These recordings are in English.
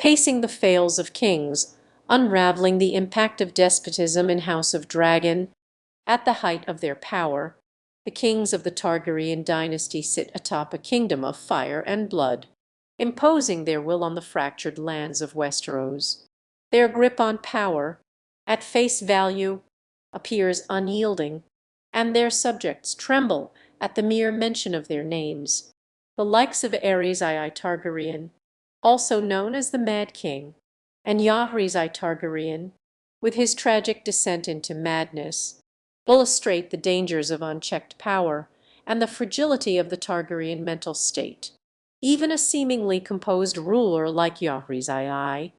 Pacing the Fails of Kings, Unraveling the Impact of Despotism in House of Dragon. At the height of their power, the kings of the Targaryen dynasty sit atop a kingdom of fire and blood, imposing their will on the fractured lands of Westeros. Their grip on power, at face value, appears unyielding, and their subjects tremble at the mere mention of their names. The likes of Aerys II Targaryen, also known as the Mad King, and Jaehaerys I Targaryen, with his tragic descent into madness, illustrate the dangers of unchecked power and the fragility of the Targaryen mental state. Even a seemingly composed ruler like Jaehaerys II,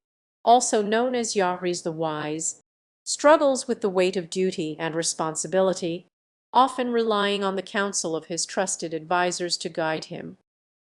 also known as Jaehaerys the Wise, struggles with the weight of duty and responsibility, often relying on the counsel of his trusted advisors to guide him.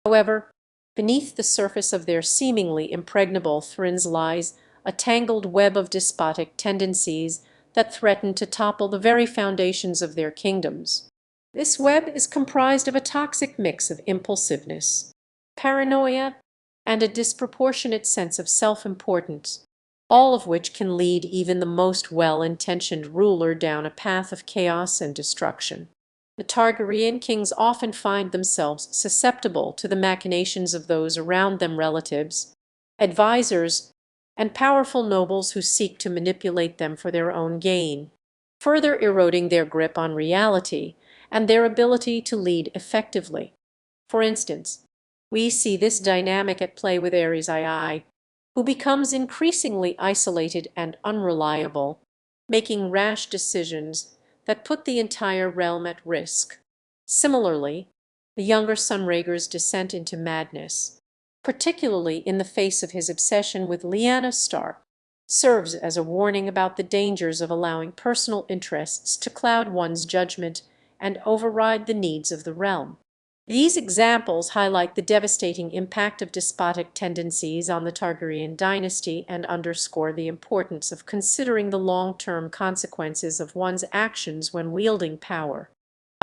However, beneath the surface of their seemingly impregnable thrones lies a tangled web of despotic tendencies that threaten to topple the very foundations of their kingdoms. This web is comprised of a toxic mix of impulsiveness, paranoia, and a disproportionate sense of self-importance, all of which can lead even the most well-intentioned ruler down a path of chaos and destruction. The Targaryen kings often find themselves susceptible to the machinations of those around them, relatives, advisors, and powerful nobles who seek to manipulate them for their own gain, further eroding their grip on reality and their ability to lead effectively. For instance, we see this dynamic at play with Aerys II, who becomes increasingly isolated and unreliable, making rash decisions that put the entire realm at risk. Similarly, the younger son Rhaegar's descent into madness, particularly in the face of his obsession with Lyanna Stark, serves as a warning about the dangers of allowing personal interests to cloud one's judgment and override the needs of the realm. These examples highlight the devastating impact of despotic tendencies on the Targaryen dynasty and underscore the importance of considering the long-term consequences of one's actions when wielding power.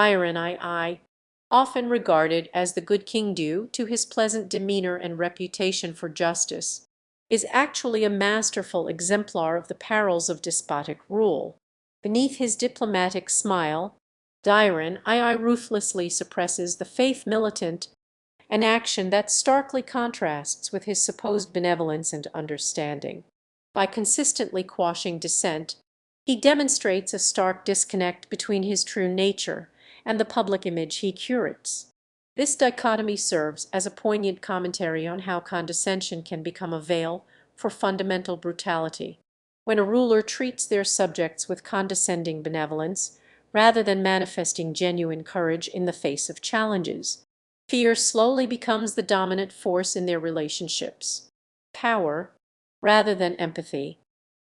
Daeron II, often regarded as the good king due to his pleasant demeanor and reputation for justice, is actually a masterful exemplar of the perils of despotic rule. Beneath his diplomatic smile, Daeron II ruthlessly suppresses the faith militant, an action that starkly contrasts with his supposed benevolence and understanding. By consistently quashing dissent, he demonstrates a stark disconnect between his true nature and the public image he curates. This dichotomy serves as a poignant commentary on how condescension can become a veil for fundamental brutality. When a ruler treats their subjects with condescending benevolence, rather than manifesting genuine courage in the face of challenges, fear slowly becomes the dominant force in their relationships. Power, rather than empathy,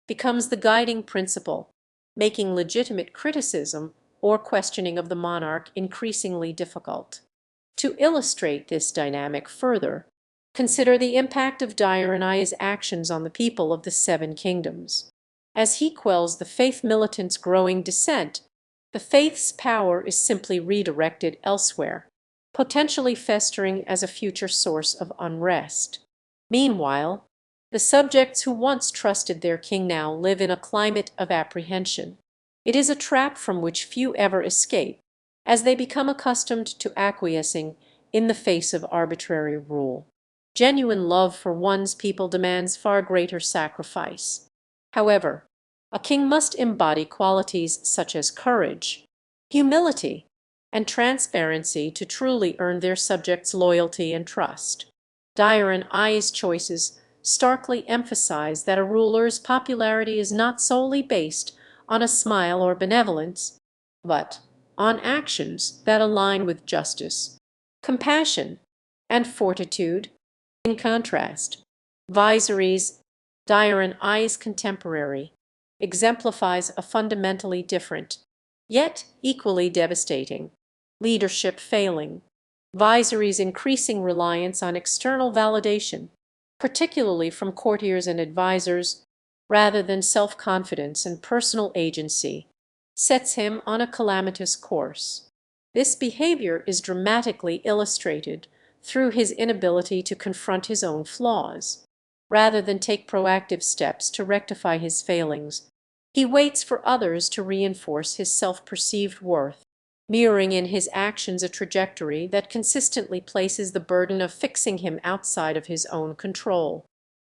becomes the guiding principle, making legitimate criticism or questioning of the monarch increasingly difficult. To illustrate this dynamic further, consider the impact of Daeron I's actions on the people of the Seven Kingdoms. As he quells the faith militants' growing dissent, the faith's power is simply redirected elsewhere, potentially festering as a future source of unrest. Meanwhile, the subjects who once trusted their king now live in a climate of apprehension. It is a trap from which few ever escape, as they become accustomed to acquiescing in the face of arbitrary rule. Genuine love for one's people demands far greater sacrifice. However, a king must embody qualities such as courage, humility, and transparency to truly earn their subjects' loyalty and trust. Daeron I's choices starkly emphasize that a ruler's popularity is not solely based on a smile or benevolence, but on actions that align with justice, compassion, and fortitude. In contrast, Viserys, Daeron I's contemporary, exemplifies a fundamentally different, yet equally devastating, leadership failing. Viserys' increasing reliance on external validation, particularly from courtiers and advisors, rather than self-confidence and personal agency, sets him on a calamitous course. This behavior is dramatically illustrated through his inability to confront his own flaws. rather than take proactive steps to rectify his failings. He waits for others to reinforce his self-perceived worth, mirroring in his actions a trajectory that consistently places the burden of fixing him outside of his own control.